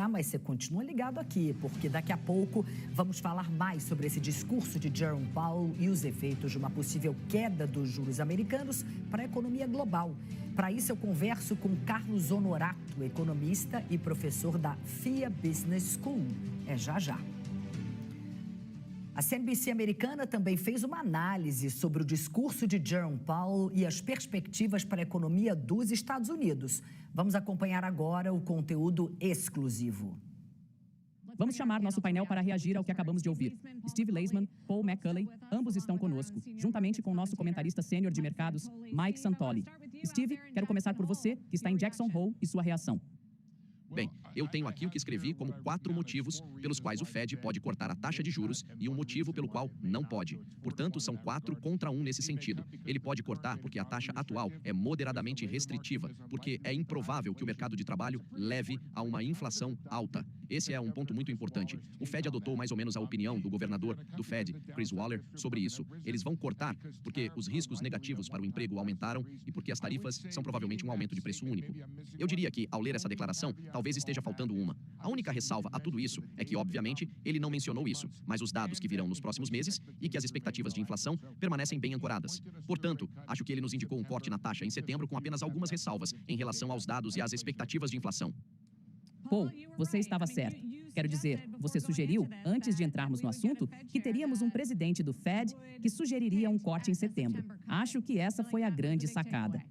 Mas você continua ligado aqui, porque daqui a pouco vamos falar mais sobre esse discurso de Jerome Powell e os efeitos de uma possível queda dos juros americanos para a economia global. Para isso, eu converso com Carlos Honorato, economista e professor da FIA Business School. É já já. A CNBC americana também fez uma análise sobre o discurso de Jerome Powell e as perspectivas para a economia dos Estados Unidos. Vamos acompanhar agora o conteúdo exclusivo. Vamos chamar nosso painel para reagir ao que acabamos de ouvir. Steve Leisman, Paul McCulley, ambos estão conosco, juntamente com o nosso comentarista sênior de mercados, Mike Santoli. Steve, quero começar por você, que está em Jackson Hole, e sua reação. Bem, eu tenho aqui o que escrevi como 4 motivos pelos quais o Fed pode cortar a taxa de juros e um motivo pelo qual não pode. Portanto, são 4 contra 1 nesse sentido. Ele pode cortar porque a taxa atual é moderadamente restritiva, porque é improvável que o mercado de trabalho leve a uma inflação alta. Esse é um ponto muito importante. O Fed adotou mais ou menos a opinião do governador do Fed, Chris Waller, sobre isso. Eles vão cortar porque os riscos negativos para o emprego aumentaram e porque as tarifas são provavelmente um aumento de preço único. Eu diria que, ao ler essa declaração, talvez esteja faltando uma. A única ressalva a tudo isso é que, obviamente, ele não mencionou isso, mas os dados que virão nos próximos meses e que as expectativas de inflação permanecem bem ancoradas. Portanto, acho que ele nos indicou um corte na taxa em setembro com apenas algumas ressalvas em relação aos dados e às expectativas de inflação. Paul, você estava certo. Quero dizer, você sugeriu, antes de entrarmos no assunto, que teríamos um presidente do Fed que sugeriria um corte em setembro. Acho que essa foi a grande sacada.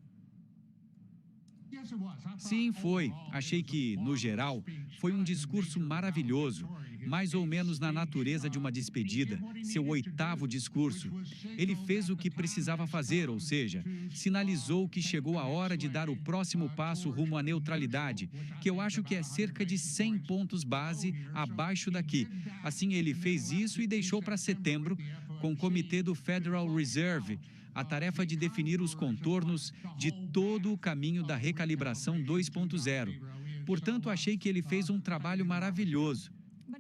Sim, foi. Achei que, no geral, foi um discurso maravilhoso, mais ou menos na natureza de uma despedida, seu 8º discurso. Ele fez o que precisava fazer, ou seja, sinalizou que chegou a hora de dar o próximo passo rumo à neutralidade, que eu acho que é cerca de 100 pontos base abaixo daqui. Assim, ele fez isso e deixou para setembro, com o comitê do Federal Reserve, a tarefa de definir os contornos de todo o caminho da recalibração 2.0. Portanto, achei que ele fez um trabalho maravilhoso.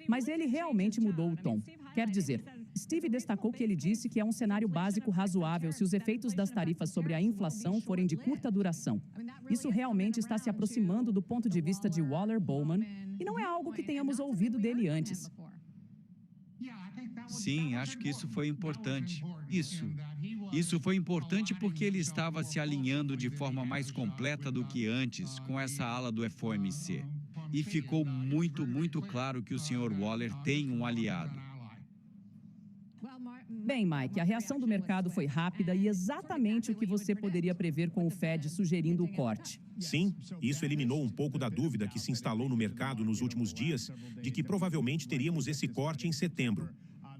Mas ele realmente mudou o tom. Quer dizer, Steve destacou que ele disse que é um cenário básico razoável se os efeitos das tarifas sobre a inflação forem de curta duração. Isso realmente está se aproximando do ponto de vista de Waller Bowman e não é algo que tenhamos ouvido dele antes. Sim, acho que isso foi importante. Isso foi importante porque ele estava se alinhando de forma mais completa do que antes com essa ala do FOMC. E ficou muito claro que o Sr. Waller tem um aliado. Bem, Mike, a reação do mercado foi rápida e exatamente o que você poderia prever com o Fed sugerindo o corte. Sim, isso eliminou um pouco da dúvida que se instalou no mercado nos últimos dias de que provavelmente teríamos esse corte em setembro.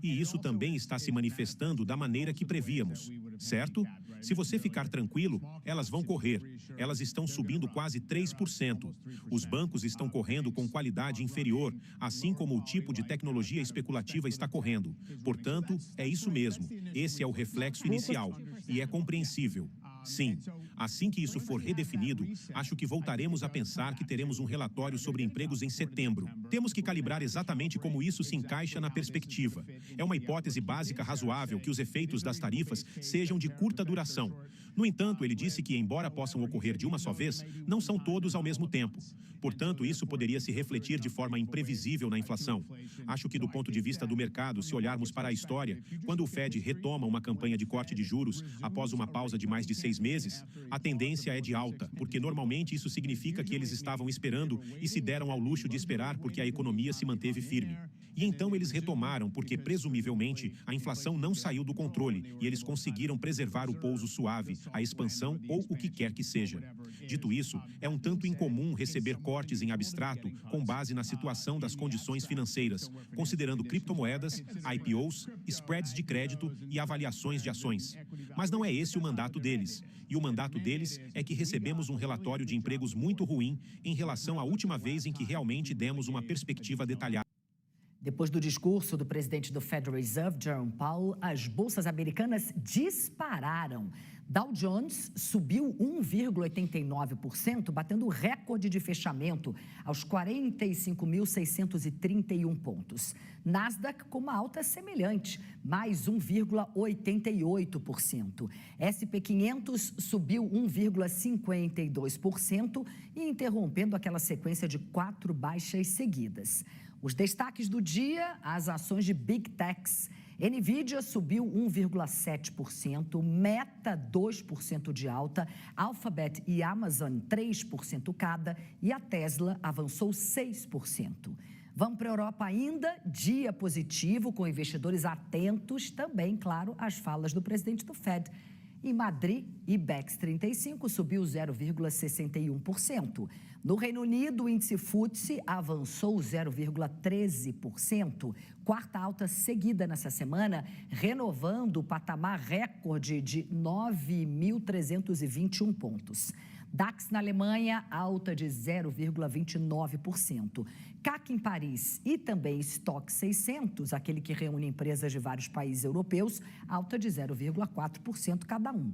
E isso também está se manifestando da maneira que prevíamos, certo? Se você ficar tranquilo, elas vão correr. Elas estão subindo quase 3%. Os bancos estão correndo com qualidade inferior, assim como o tipo de tecnologia especulativa está correndo. Portanto, é isso mesmo. Esse é o reflexo inicial. E é compreensível. Sim, assim que isso for redefinido, acho que voltaremos a pensar que teremos um relatório sobre empregos em setembro. Temos que calibrar exatamente como isso se encaixa na perspectiva. É uma hipótese básica razoável que os efeitos das tarifas sejam de curta duração. No entanto, ele disse que, embora possam ocorrer de uma só vez, não são todos ao mesmo tempo. Portanto, isso poderia se refletir de forma imprevisível na inflação. Acho que, do ponto de vista do mercado, se olharmos para a história, quando o Fed retoma uma campanha de corte de juros após uma pausa de mais de 6 meses, a tendência é de alta, porque normalmente isso significa que eles estavam esperando e se deram ao luxo de esperar porque a economia se manteve firme. E então eles retomaram porque, presumivelmente, a inflação não saiu do controle e eles conseguiram preservar o pouso suave, a expansão ou o que quer que seja. Dito isso, é um tanto incomum receber cortes em abstrato com base na situação das condições financeiras, considerando criptomoedas, IPOs, spreads de crédito e avaliações de ações. Mas não é esse o mandato deles. E o mandato deles é que recebemos um relatório de empregos muito ruim em relação à última vez em que realmente demos uma perspectiva detalhada. Depois do discurso do presidente do Federal Reserve, Jerome Powell, as bolsas americanas dispararam. Dow Jones subiu 1,89%, batendo o recorde de fechamento aos 45.631 pontos. Nasdaq com uma alta semelhante, mais 1,88%. S&P 500 subiu 1,52% e interrompendo aquela sequência de 4 baixas seguidas. Os destaques do dia, as ações de Big Techs. Nvidia subiu 1,7%, Meta 2% de alta, Alphabet e Amazon 3% cada e a Tesla avançou 6%. Vamos para a Europa ainda, dia positivo com investidores atentos também, claro, às falas do presidente do Fed. Em Madrid, IBEX 35 subiu 0,61%. No Reino Unido, o índice FTSE avançou 0,13%, quarta alta seguida nessa semana, renovando o patamar recorde de 9.321 pontos. DAX na Alemanha, alta de 0,29%. CAC em Paris e também Stock 600, aquele que reúne empresas de vários países europeus, alta de 0,4% cada um.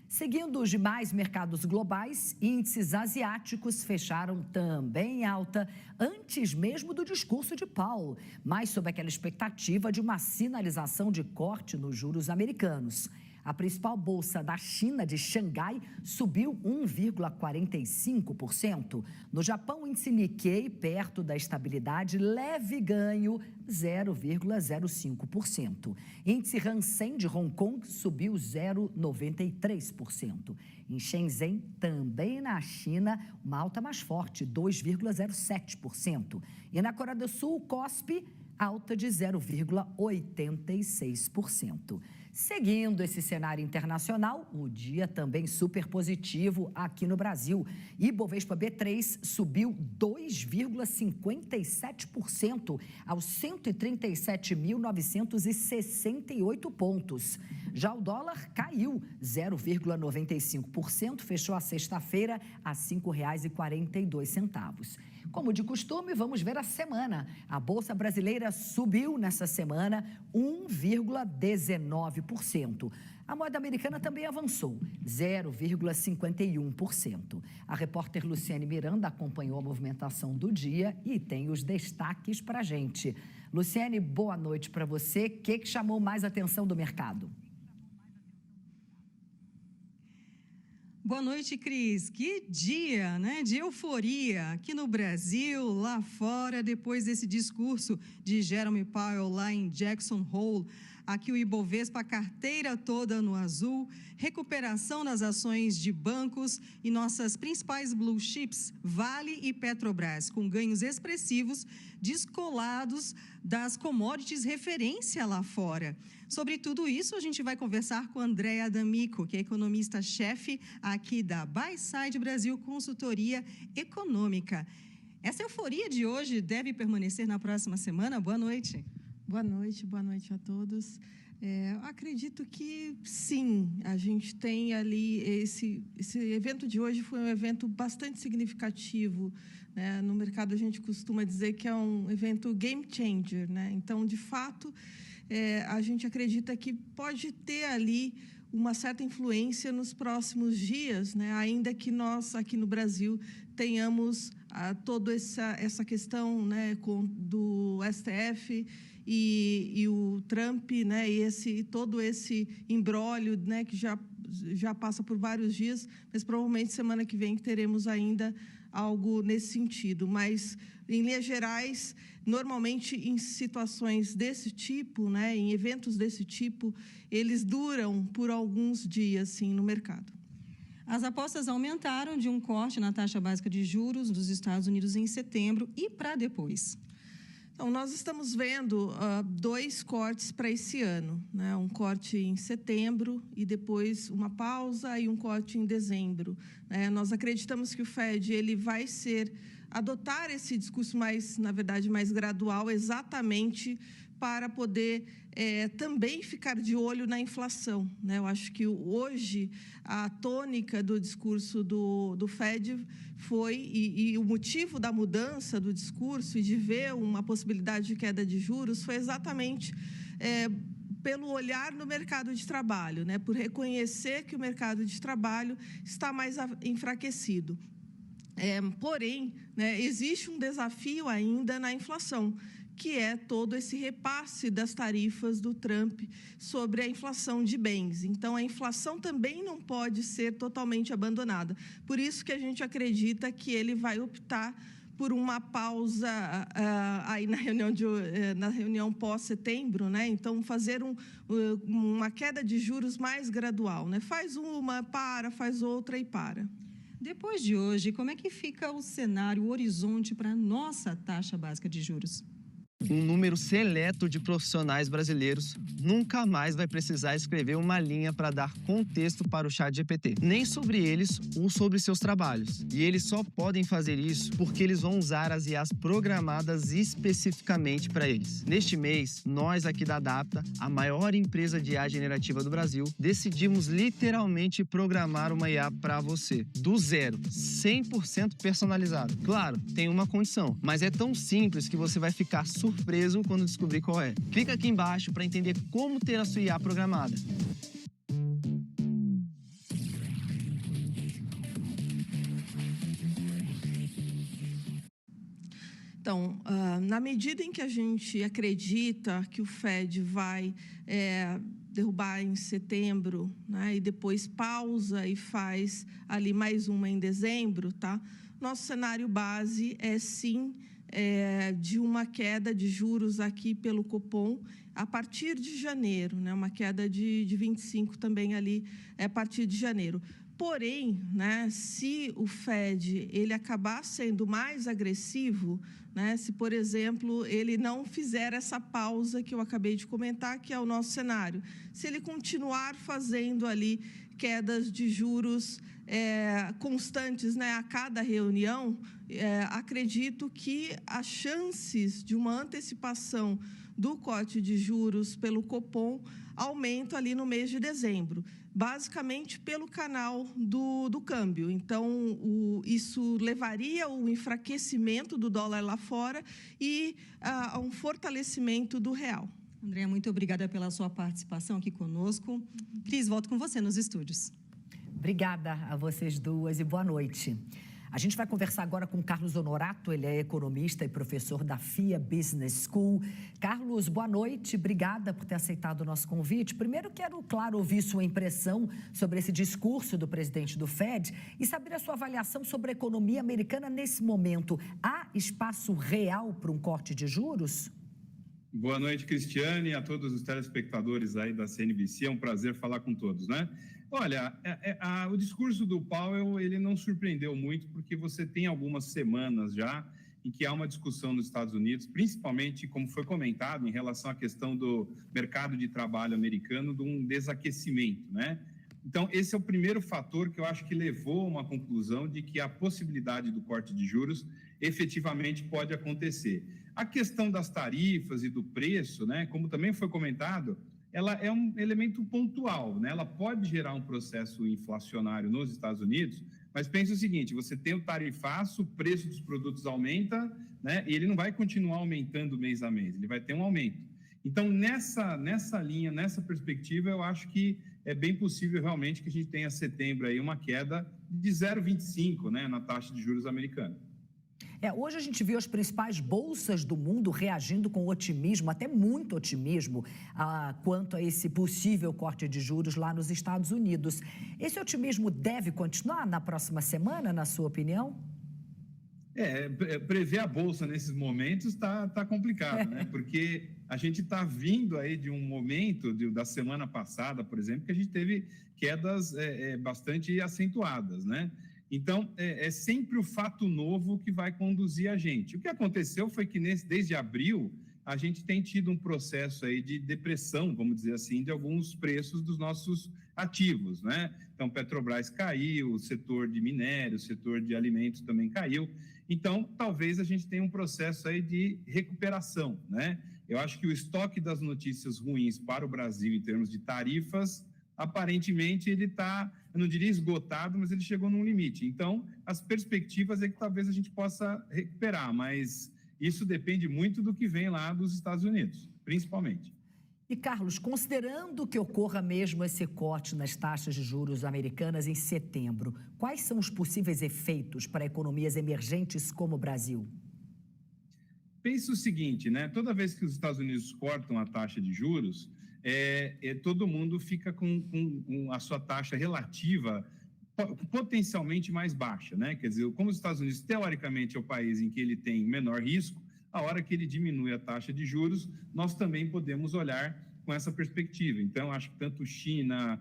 Seguindo os demais mercados globais, índices asiáticos fecharam também em alta, antes mesmo do discurso de Powell, mas sob aquela expectativa de uma sinalização de corte nos juros americanos. A principal bolsa da China, de Xangai, subiu 1,45%. No Japão, o índice Nikkei, perto da estabilidade, leve ganho, 0,05%. Índice Hang de Hong Kong subiu 0,93%. Em Shenzhen, também na China, uma alta mais forte, 2,07%. E na Coreia do Sul, o KOSPI, alta de 0,86%. Seguindo esse cenário internacional, o dia também super positivo aqui no Brasil. Ibovespa B3 subiu 2,57% aos 137.968 pontos. Já o dólar caiu 0,95%, fechou a sexta-feira a R$ 5,42. Como de costume, vamos ver a semana. A Bolsa Brasileira subiu nessa semana 1,19%. A moeda americana também avançou 0,51%. A repórter Luciane Miranda acompanhou a movimentação do dia e tem os destaques para a gente. Luciane, boa noite para você. O que chamou mais atenção do mercado? Boa noite, Cris. Que dia, né, de euforia aqui no Brasil, lá fora, depois desse discurso de Jerome Powell lá em Jackson Hole. Aqui o Ibovespa, a carteira toda no azul, recuperação nas ações de bancos e nossas principais blue chips, Vale e Petrobras, com ganhos expressivos, descolados das commodities referência lá fora. Sobre tudo isso, a gente vai conversar com Andréa D'Amico, que é economista-chefe aqui da Buy Side Brasil Consultoria Econômica. Essa euforia de hoje deve permanecer na próxima semana? Boa noite. Boa noite a todos. Acredito que sim, a gente tem ali esse evento de hoje foi um evento bastante significativo, né? No mercado a gente costuma dizer que é um evento game changer, né? Então, de fato, a gente acredita que pode ter ali uma certa influência nos próximos dias, né? Ainda que nós aqui no Brasil tenhamos toda essa questão, né, do STF e o Trump, né, e todo esse imbróglio, né, que já passa por vários dias, mas provavelmente semana que vem teremos ainda algo nesse sentido. Mas, em linhas gerais, normalmente em situações desse tipo, né, em eventos desse tipo, eles duram por alguns dias, sim, no mercado. As apostas aumentaram de um corte na taxa básica de juros dos Estados Unidos em setembro e para depois. Então, nós estamos vendo 2 cortes para esse ano, né? Um corte em setembro e depois uma pausa e um corte em dezembro. Nós acreditamos que o Fed ele vai adotar esse discurso mais, na verdade, mais gradual, exatamente para poder também ficar de olho na inflação, né? Eu acho que hoje a tônica do discurso do Fed foi, e o motivo da mudança do discurso e de ver uma possibilidade de queda de juros foi exatamente pelo olhar no mercado de trabalho, né? Por reconhecer que o mercado de trabalho está mais enfraquecido. Porém, né, existe um desafio ainda na inflação, que é todo esse repasse das tarifas do Trump sobre a inflação de bens. Então, a inflação também não pode ser totalmente abandonada. Por isso que a gente acredita que ele vai optar por uma pausa aí na reunião pós-setembro, né? Então, fazer uma queda de juros mais gradual, né? Faz uma, faz outra e para. Depois de hoje, como é que fica o cenário, o horizonte para a nossa taxa básica de juros? Um número seleto de profissionais brasileiros nunca mais vai precisar escrever uma linha para dar contexto para o ChatGPT, nem sobre eles ou sobre seus trabalhos. E eles só podem fazer isso porque eles vão usar as IAs programadas especificamente para eles. Neste mês, nós aqui da Adapta, a maior empresa de IA generativa do Brasil, decidimos literalmente programar uma IA para você, do zero, 100% personalizado. Claro, tem uma condição, mas é tão simples que você vai ficar surpreso quando descobrir qual é. Clica aqui embaixo para entender como ter a sua IA programada. Então, na medida em que a gente acredita que o Fed vai derrubar em setembro, né, e depois pausa e faz ali mais uma em dezembro, tá? Nosso cenário base é sim de uma queda de juros aqui pelo Copom a partir de janeiro, né? Uma queda de 25 também ali a partir de janeiro. Porém, né, se o Fed ele acabar sendo mais agressivo, né, se, por exemplo, ele não fizer essa pausa que eu acabei de comentar, que é o nosso cenário, se ele continuar fazendo ali quedas de juros constantes, né, a cada reunião, acredito que as chances de uma antecipação do corte de juros pelo Copom aumentam ali no mês de dezembro, basicamente pelo canal do câmbio. Então, isso levaria ao enfraquecimento do dólar lá fora e a um fortalecimento do real. Andréa, muito obrigada pela sua participação aqui conosco. Cris, volto com você nos estúdios. Obrigada a vocês duas e boa noite. A gente vai conversar agora com Carlos Honorato, ele é economista e professor da FIA Business School. Carlos, boa noite, obrigada por ter aceitado o nosso convite. Primeiro, quero, claro, ouvir sua impressão sobre esse discurso do presidente do Fed e saber a sua avaliação sobre a economia americana nesse momento. Há espaço real para um corte de juros? Boa noite, Cristiane, e a todos os telespectadores aí da CNBC. É um prazer falar com todos, né? Olha, o discurso do Powell, ele não surpreendeu muito, porque você tem algumas semanas já em que há uma discussão nos Estados Unidos, principalmente, como foi comentado, em relação à questão do mercado de trabalho americano, de um desaquecimento, né? Então, esse é o primeiro fator que eu acho que levou a uma conclusão de que a possibilidade do corte de juros efetivamente pode acontecer. A questão das tarifas e do preço, né, como também foi comentado, ela é um elemento pontual, né? Ela pode gerar um processo inflacionário nos Estados Unidos, mas pense o seguinte, você tem o tarifaço, o preço dos produtos aumenta, né? E ele não vai continuar aumentando mês a mês, ele vai ter um aumento. Então, nessa linha, nessa perspectiva, eu acho que é bem possível realmente que a gente tenha setembro aí uma queda de 0,25, né, na taxa de juros americana. Hoje a gente viu as principais bolsas do mundo reagindo com otimismo, até muito otimismo, quanto a esse possível corte de juros lá nos Estados Unidos. Esse otimismo deve continuar na próxima semana, na sua opinião? Prever a bolsa nesses momentos está complicado, né? Porque a gente está vindo aí de um momento da semana passada, por exemplo, que a gente teve quedas bastante acentuadas, né? Então, é sempre o fato novo que vai conduzir a gente. O que aconteceu foi que desde abril a gente tem tido um processo aí de depressão, vamos dizer assim, de alguns preços dos nossos ativos, né? Então, Petrobras caiu, o setor de minério, o setor de alimentos também caiu. Então, talvez a gente tenha um processo aí de recuperação, né? Eu acho que o estoque das notícias ruins para o Brasil em termos de tarifas, aparentemente ele está, eu não diria esgotado, mas ele chegou num limite. Então, as perspectivas é que talvez a gente possa recuperar, mas isso depende muito do que vem lá dos Estados Unidos, principalmente. E, Carlos, considerando que ocorra mesmo esse corte nas taxas de juros americanas em setembro, quais são os possíveis efeitos para economias emergentes como o Brasil? Pensa o seguinte, né? Toda vez que os Estados Unidos cortam a taxa de juros, todo mundo fica com a sua taxa relativa potencialmente mais baixa, né? Quer dizer, como os Estados Unidos, teoricamente, é o país em que ele tem menor risco, a hora que ele diminui a taxa de juros, nós também podemos olhar com essa perspectiva. Então, acho que tanto China,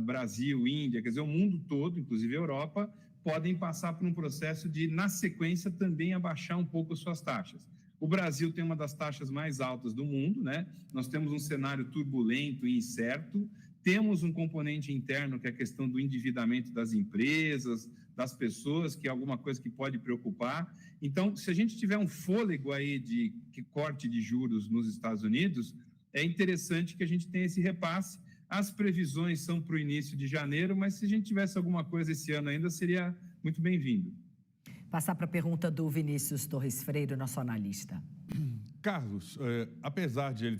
Brasil, Índia, quer dizer, o mundo todo, inclusive a Europa, podem passar por um processo de, na sequência, também abaixar um pouco as suas taxas. O Brasil tem uma das taxas mais altas do mundo, né? Nós temos um cenário turbulento e incerto, temos um componente interno que é a questão do endividamento das empresas, das pessoas, que é alguma coisa que pode preocupar. Então, se a gente tiver um fôlego aí de corte de juros nos Estados Unidos, é interessante que a gente tenha esse repasse. As previsões são para o início de janeiro, mas se a gente tivesse alguma coisa esse ano ainda, seria muito bem-vindo. Passar para a pergunta do Vinícius Torres Freire, nosso analista. Carlos, apesar de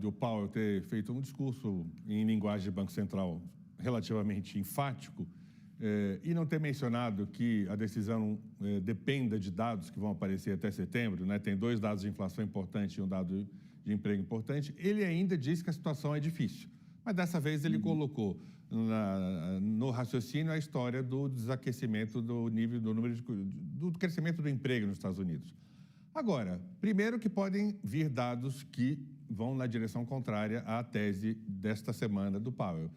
o Powell ter feito um discurso em linguagem de Banco Central relativamente enfático, e não ter mencionado que a decisão dependa de dados que vão aparecer até setembro, né? Tem 2 dados de inflação importantes e um dado de emprego importante, ele ainda diz que a situação é difícil. Mas dessa vez ele colocou no raciocínio a história do desaquecimento do crescimento do emprego nos Estados Unidos. Agora, primeiro que podem vir dados que vão na direção contrária à tese desta semana do Powell.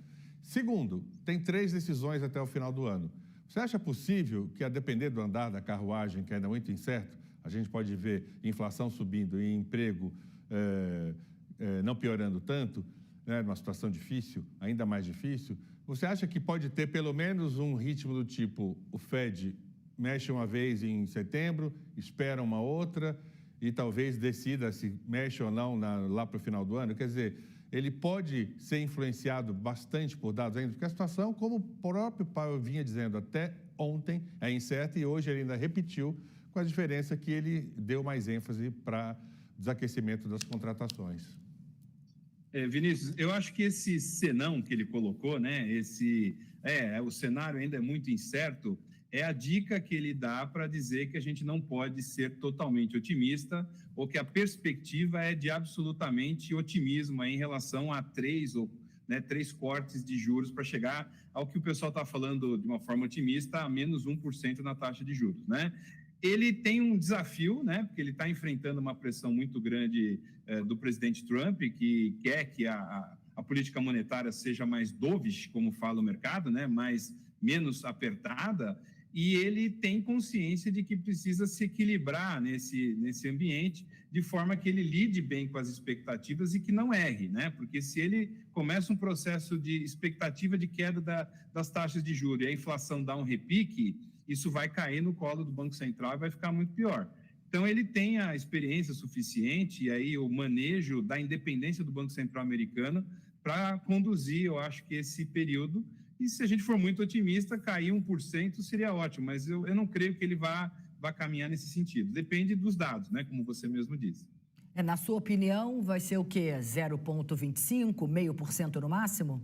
Segundo, tem 3 decisões até o final do ano. Você acha possível que, a depender do andar da carruagem, que ainda é muito incerto, a gente pode ver inflação subindo e emprego não piorando tanto, né, numa situação difícil, ainda mais difícil, você acha que pode ter pelo menos um ritmo do tipo, o Fed mexe uma vez em setembro, espera uma outra e talvez decida se mexe ou não lá para o final do ano? Quer dizer, ele pode ser influenciado bastante por dados ainda, porque a situação, como o próprio Powell vinha dizendo até ontem, é incerta e hoje ele ainda repetiu, com a diferença que ele deu mais ênfase para desaquecimento das contratações. Vinícius, eu acho que esse senão que ele colocou, né, o cenário ainda é muito incerto, é a dica que ele dá para dizer que a gente não pode ser totalmente otimista ou que a perspectiva é de absolutamente otimismo em relação a 3 cortes de juros para chegar ao que o pessoal está falando de uma forma otimista, a menos 1% na taxa de juros, né? Ele tem um desafio, né? Porque ele está enfrentando uma pressão muito grande do presidente Trump, que quer que a política monetária seja mais dovish, como fala o mercado, né? Menos apertada. E ele tem consciência de que precisa se equilibrar nesse ambiente, de forma que ele lide bem com as expectativas e que não erre, né? Porque se ele começa um processo de expectativa de queda das taxas de juros e a inflação dá um repique, isso vai cair no colo do Banco Central e vai ficar muito pior. Então, ele tem a experiência suficiente e aí o manejo da independência do Banco Central americano para conduzir, eu acho que esse período. E se a gente for muito otimista, cair 1% seria ótimo, mas eu não creio que ele vá caminhar nesse sentido. Depende dos dados, né, como você mesmo disse. Na sua opinião, vai ser o quê? 0,25%, 0,5% no máximo?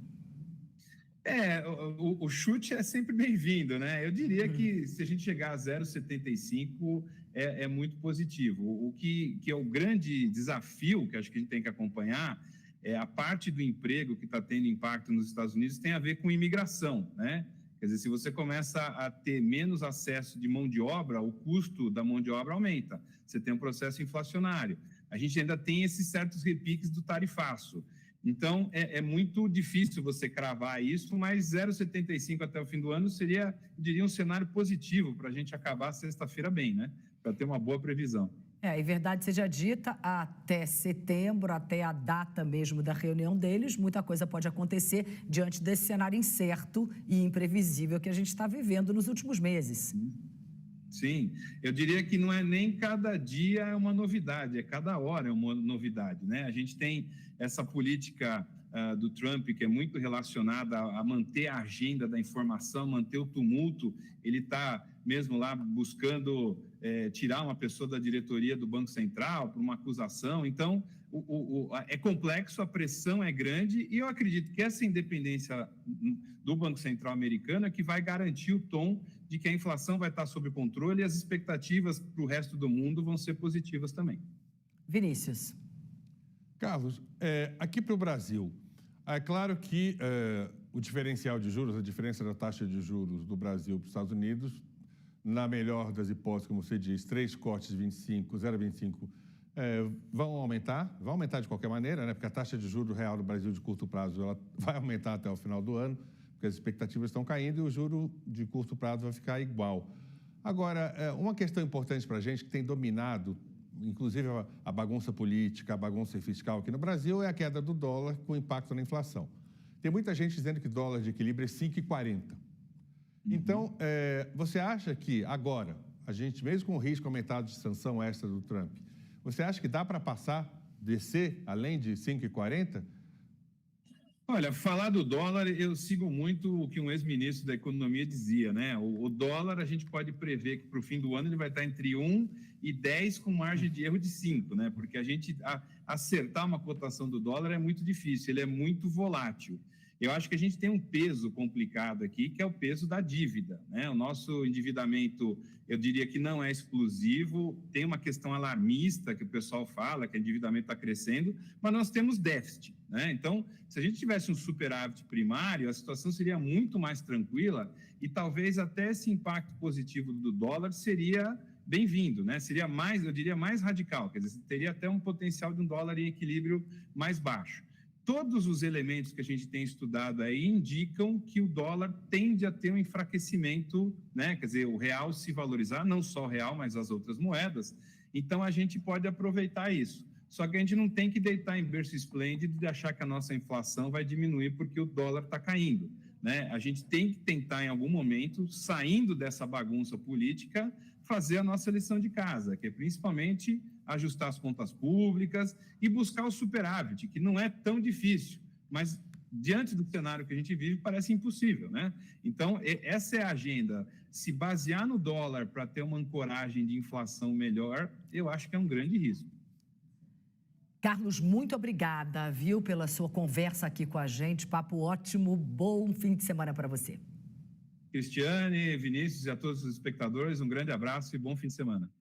O chute é sempre bem-vindo, né? Eu diria que se a gente chegar a 0,75% é muito positivo. O que é o grande desafio que acho que a gente tem que acompanhar é a parte do emprego que está tendo impacto nos Estados Unidos tem a ver com imigração, né? Quer dizer, se você começa a ter menos acesso de mão de obra, o custo da mão de obra aumenta. Você tem um processo inflacionário. A gente ainda tem esses certos repiques do tarifaço. Então, é muito difícil você cravar isso, mas 0,75 até o fim do ano seria, eu diria, um cenário positivo para a gente acabar sexta-feira bem, né? Para ter uma boa previsão. E verdade seja dita, até setembro, até a data mesmo da reunião deles, muita coisa pode acontecer diante desse cenário incerto e imprevisível que a gente está vivendo nos últimos meses. Sim, eu diria que não é nem cada dia é uma novidade, é cada hora é uma novidade, né? A gente tem essa política do Trump, que é muito relacionada a manter a agenda da informação, manter o tumulto. Ele está mesmo lá buscando tirar uma pessoa da diretoria do Banco Central por uma acusação. Então, é complexo, a pressão é grande, e eu acredito que essa independência do Banco Central americano é que vai garantir o tom de que a inflação vai estar sob controle e as expectativas para o resto do mundo vão ser positivas também. Vinícius. Carlos, aqui para o Brasil, é claro que o diferencial de juros, a diferença da taxa de juros do Brasil para os Estados Unidos, na melhor das hipóteses, como você diz, 3 cortes de 25, 0,25, vão aumentar de qualquer maneira, né? Porque a taxa de juros real do Brasil de curto prazo ela vai aumentar até o final do ano, porque as expectativas estão caindo e o juro de curto prazo vai ficar igual. Agora, uma questão importante para a gente que tem dominado, inclusive a bagunça política, a bagunça fiscal aqui no Brasil, é a queda do dólar com impacto na inflação. Tem muita gente dizendo que dólar de equilíbrio é 5,40. Então, você acha que agora, a gente, mesmo com o risco aumentado de sanção extra do Trump, você acha que dá para descer além de 5,40? Olha, falar do dólar, eu sigo muito o que um ex-ministro da Economia dizia, né? O dólar, a gente pode prever que para o fim do ano ele vai estar entre 1 e 10 com margem de erro de 5, né? Porque a gente acertar uma cotação do dólar é muito difícil, ele é muito volátil. Eu acho que a gente tem um peso complicado aqui, que é o peso da dívida, né? O nosso endividamento, eu diria que não é explosivo, tem uma questão alarmista que o pessoal fala, que o endividamento está crescendo, mas nós temos déficit, né? Então, se a gente tivesse um superávit primário, a situação seria muito mais tranquila e talvez até esse impacto positivo do dólar seria bem-vindo, né? Seria mais, eu diria, mais radical, quer dizer, teria até um potencial de um dólar em equilíbrio mais baixo. Todos os elementos que a gente tem estudado aí indicam que o dólar tende a ter um enfraquecimento, né? Quer dizer, o real se valorizar, não só o real, mas as outras moedas. Então, a gente pode aproveitar isso. Só que a gente não tem que deitar em berço esplêndido de achar que a nossa inflação vai diminuir porque o dólar está caindo, né? A gente tem que tentar, em algum momento, saindo dessa bagunça política, fazer a nossa lição de casa, que é principalmente ajustar as contas públicas e buscar o superávit, que não é tão difícil, mas diante do cenário que a gente vive parece impossível, né? Então, essa é a agenda. Se basear no dólar para ter uma ancoragem de inflação melhor, eu acho que é um grande risco. Carlos, muito obrigada, viu, pela sua conversa aqui com a gente. Papo ótimo, bom fim de semana para você. Cristiane, Vinícius e a todos os espectadores, um grande abraço e bom fim de semana.